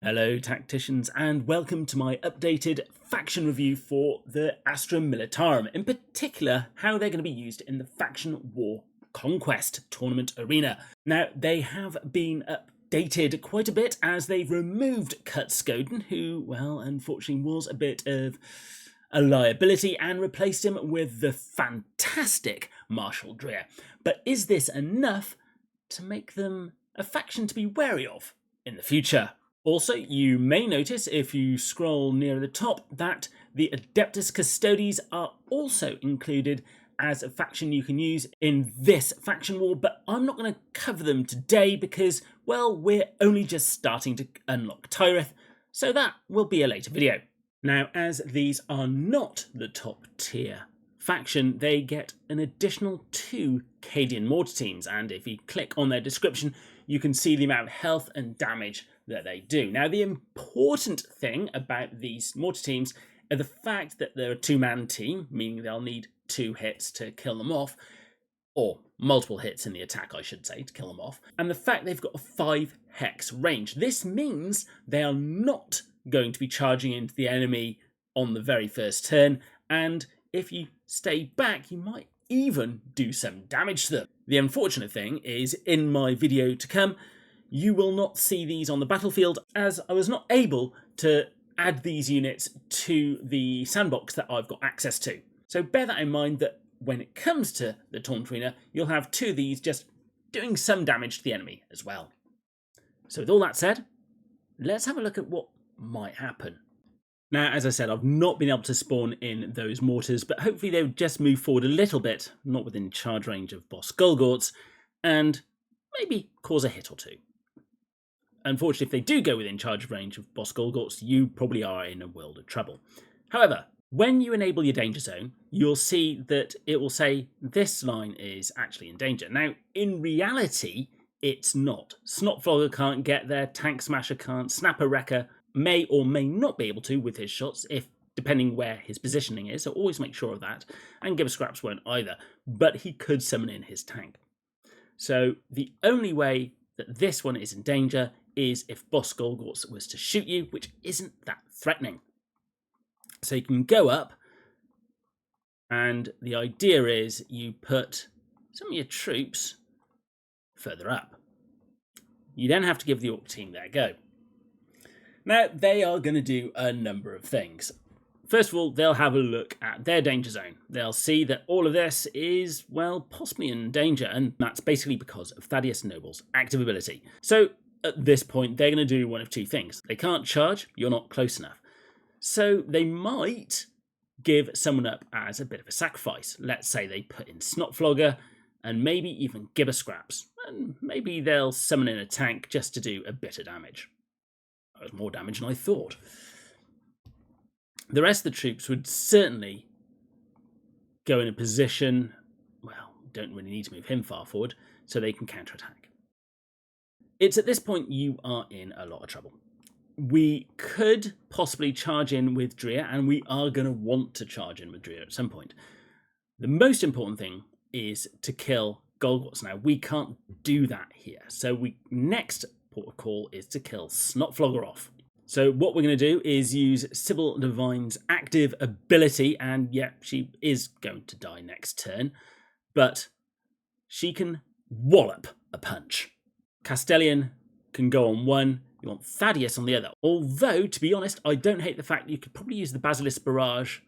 Hello tacticians, and welcome to my updated faction review for the Astra Militarum, in particular how they're going to be used in the Faction War Conquest tournament arena. Now, they have been updated quite a bit as they've removed Kurt Skoden, who, well, unfortunately was a bit of a liability, and replaced him with the fantastic Marshal Dreer. But is this enough to make them a faction to be wary of in the future? Also, you may notice if you scroll near the top that the Adeptus Custodes are also included as a faction you can use in this faction war, but I'm not going to cover them today because, well, we're only just starting to unlock Tyreth, so that will be a later video. Now, as these are not the top tier faction, they get an additional 2 Cadian mortar teams, and if you click on their description, you can see the amount of health and damage that they do. Now, the important thing about these mortar teams are the fact that they're a 2-man team, meaning they'll need 2 hits to kill them off, or multiple hits in the attack, I should say, to kill them off, and the fact they've got a 5 hex range. This means they are not going to be charging into the enemy on the very first turn, and if you stay back, you might even do some damage to them. The unfortunate thing is, in my video to come, you will not see these on the battlefield, as I was not able to add these units to the sandbox that I've got access to. So bear that in mind, that when it comes to the tournament arena, you'll have 2 of these just doing some damage to the enemy as well. So with all that said, let's have a look at what might happen. Now, as I said, I've not been able to spawn in those mortars, but hopefully they'll just move forward a little bit, not within charge range of Boss Golgorts, and maybe cause a hit or 2. Unfortunately, if they do go within charge range of Boss Golgorts, you probably are in a world of trouble. However, when you enable your danger zone, you'll see that it will say this line is actually in danger. Now, in reality, it's not. Snotflogger can't get there, Tank Smasher can't, Snapper Wrecker may or may not be able to with his shots, if depending where his positioning is, so always make sure of that, and Gibber Scraps won't either, but he could summon in his tank. So the only way that this one is in danger is if Boss Golgorts was to shoot you, which isn't that threatening. So you can go up, and the idea is you put some of your troops further up. You then have to give the Orc team their go. Now, they are going to do a number of things. First of all, they'll have a look at their danger zone. They'll see that all of this is, well, possibly in danger, and that's basically because of Thaddeus Noble's active ability. So at this point, they're going to do one of 2 things. They can't charge, you're not close enough. So they might give someone up as a bit of a sacrifice. Let's say they put in Snotflogger, and maybe even Gibber Scraps, and maybe they'll summon in a tank just to do a bit of damage. That was more damage than I thought. The rest of the troops would certainly go in a position, well, don't really need to move him far forward, so they can counterattack. It's at this point you are in a lot of trouble. We could possibly charge in with Dreer, and we are going to want to charge in with Dreer at some point. The most important thing is to kill Golgorts. Now, we can't do that here, so next port of call is to kill Snotflogger off. So what we're going to do is use Sybil Divine's active ability, and yeah, she is going to die next turn, but she can wallop a punch. Castellian can go on one, you want Thaddeus on the other. Although, to be honest, I don't hate the fact you could probably use the Basilisk Barrage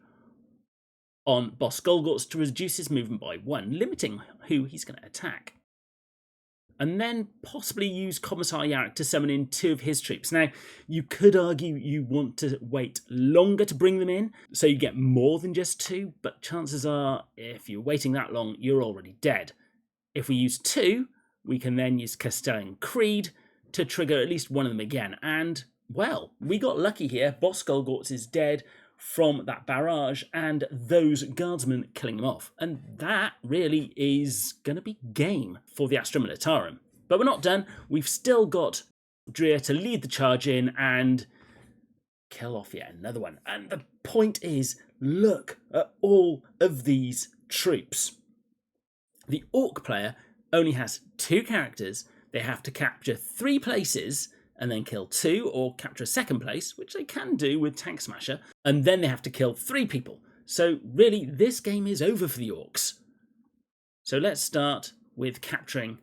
on Boss Golgorts to reduce his movement by 1, limiting who he's going to attack. And then possibly use Commissar Yarrick to summon in 2 of his troops. Now, you could argue you want to wait longer to bring them in, so you get more than just 2, but chances are, if you're waiting that long, you're already dead. If we use 2, we can then use Castellan Creed to trigger at least one of them again. And, well, we got lucky here. Boss Golgorts is dead from that barrage and those guardsmen killing them off. And that really is going to be game for the Astra Militarum. But we're not done. We've still got Dreer to lead the charge in and kill off yet another one. And the point is, look at all of these troops. The Orc player only has 2 characters. They have to capture 3 places and then kill 2 or capture a second place, which they can do with Tank Smasher, and then they have to kill 3 people. So really, this game is over for the Orks. So let's start with capturing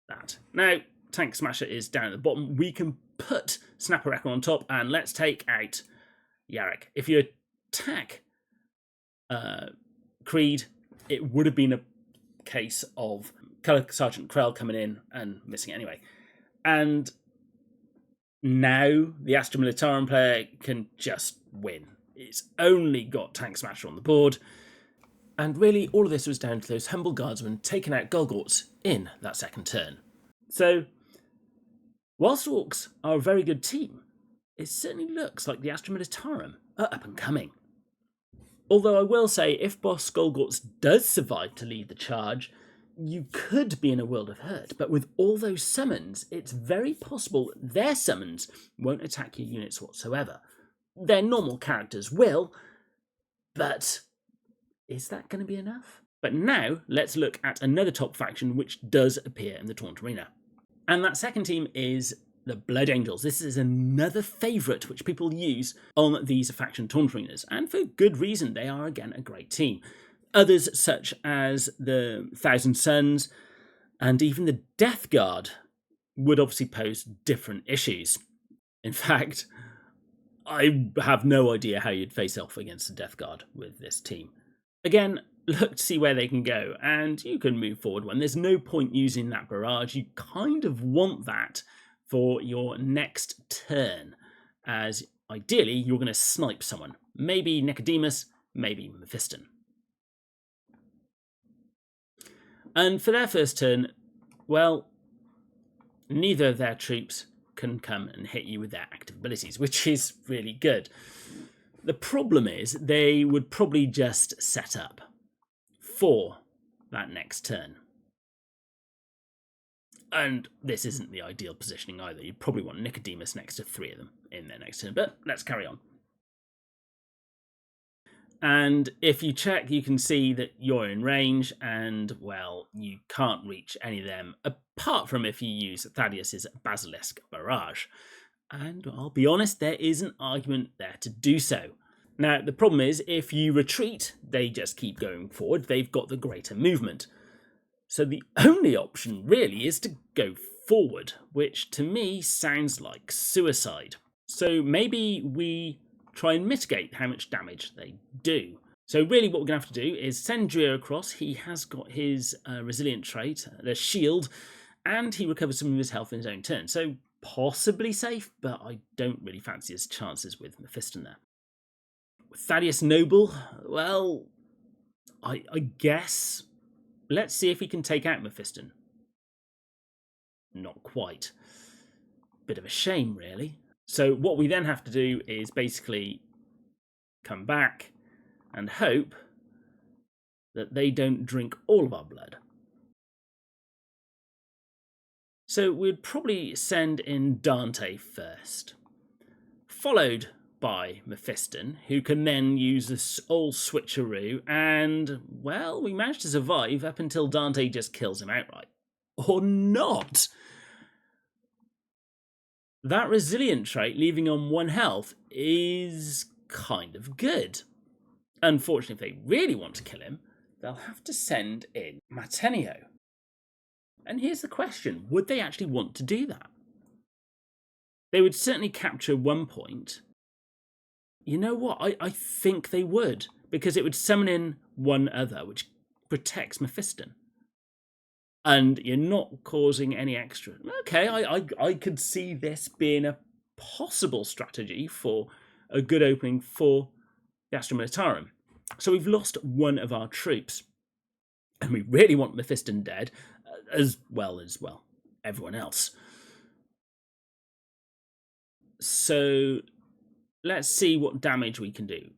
that. Now, Tank Smasher is down at the bottom. We can put Snapper Wrecker on top, and let's take out Yarrick. If you attack Creed, it would have been a case of Colour Sergeant Krell coming in and missing it anyway. And now the Astra Militarum player can just win. It's only got Tank Smasher on the board. And really, all of this was down to those humble guardsmen taking out Golgorts in that second turn. So, whilst Orks are a very good team, it certainly looks like the Astra Militarum are up and coming. Although I will say, if Boss Golgorts does survive to lead the charge, you could be in a world of hurt. But with all those summons, it's very possible their summons won't attack your units whatsoever. Their normal characters will, but is that going to be enough? But now, let's look at another top faction which does appear in the Tournament Arena. And that second team is the Blood Angels. This is another favourite which people use on these faction tournament arenas, and for good reason. They are, again, a great team. Others, such as the Thousand Suns and even the Death Guard, would obviously pose different issues. In fact, I have no idea how you'd face off against the Death Guard with this team. Again, look to see where they can go, and you can move forward when there's no point using that barrage. You kind of want that for your next turn, as ideally you're going to snipe someone. Maybe Nicodemus, maybe Mephiston. And for their first turn, well, neither of their troops can come and hit you with their active abilities, which is really good. The problem is they would probably just set up for that next turn. And this isn't the ideal positioning either. You'd probably want Nicodemus next to 3 of them in their next turn, but let's carry on. And if you check, you can see that you're in range and, well, you can't reach any of them, apart from if you use Thaddeus's Basilisk Barrage. And I'll be honest, there is an argument there to do so. Now, the problem is, if you retreat, they just keep going forward. They've got the greater movement. So the only option, really, is to go forward, which to me sounds like suicide. So maybe we try and mitigate how much damage they do. So really what we're going to have to do is send Drio across. He has got his resilient trait, the shield, and he recovers some of his health in his own turn. So possibly safe, but I don't really fancy his chances with Mephiston there. Thaddeus Noble, well, I guess let's see if he can take out Mephiston. Not quite. Bit of a shame, really. So what we then have to do is basically come back and hope that they don't drink all of our blood. So we'd probably send in Dante first, followed by Mephiston, who can then use this old switcheroo, and, well, we managed to survive up until Dante just kills him outright. Or not! That resilient trait, leaving on 1 health, is kind of good. Unfortunately, if they really want to kill him, they'll have to send in Matenio. And here's the question, would they actually want to do that? They would certainly capture 1 point. You know what, I think they would, because it would summon in 1 other, which protects Mephiston. And you're not causing any extra. Okay, I could see this being a possible strategy for a good opening for the Astra Militarum. So we've lost 1 of our troops. And we really want Mephiston dead, as well as, well, everyone else. So let's see what damage we can do.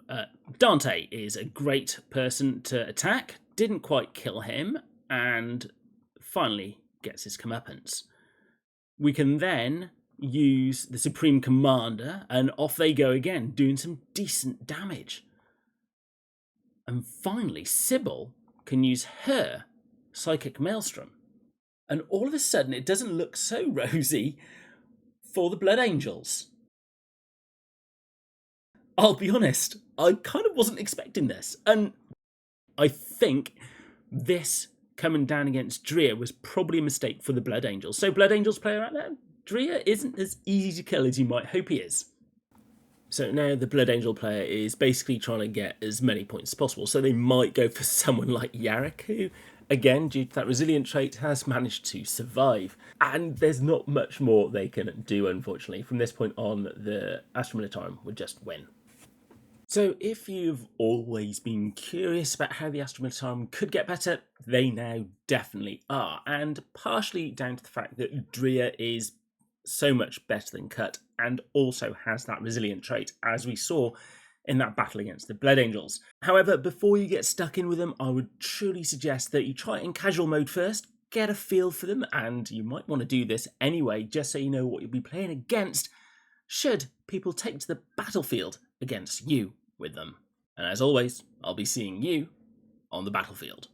Dante is a great person to attack. Didn't quite kill him, and finally gets his comeuppance. We can then use the Supreme Commander, and off they go again, doing some decent damage. And finally, Sybil can use her Psychic Maelstrom. And all of a sudden, it doesn't look so rosy for the Blood Angels. I'll be honest, I kind of wasn't expecting this, and I think this coming down against Drea was probably a mistake for the Blood Angels. So, Blood Angels player out there, Drea isn't as easy to kill as you might hope he is. So now the Blood Angel player is basically trying to get as many points as possible. So they might go for someone like Yarrick, who, again, due to that resilient trait, has managed to survive. And there's not much more they can do, unfortunately. From this point on, the Astra Militarum would just win. So if you've always been curious about how the Astra Militarum could get better, they now definitely are. And partially down to the fact that Drea is so much better than Cut and also has that resilient trait, as we saw in that battle against the Blood Angels. However, before you get stuck in with them, I would truly suggest that you try it in casual mode first, get a feel for them, and you might want to do this anyway, just so you know what you'll be playing against should people take to the battlefield against you with them. And as always, I'll be seeing you on the battlefield.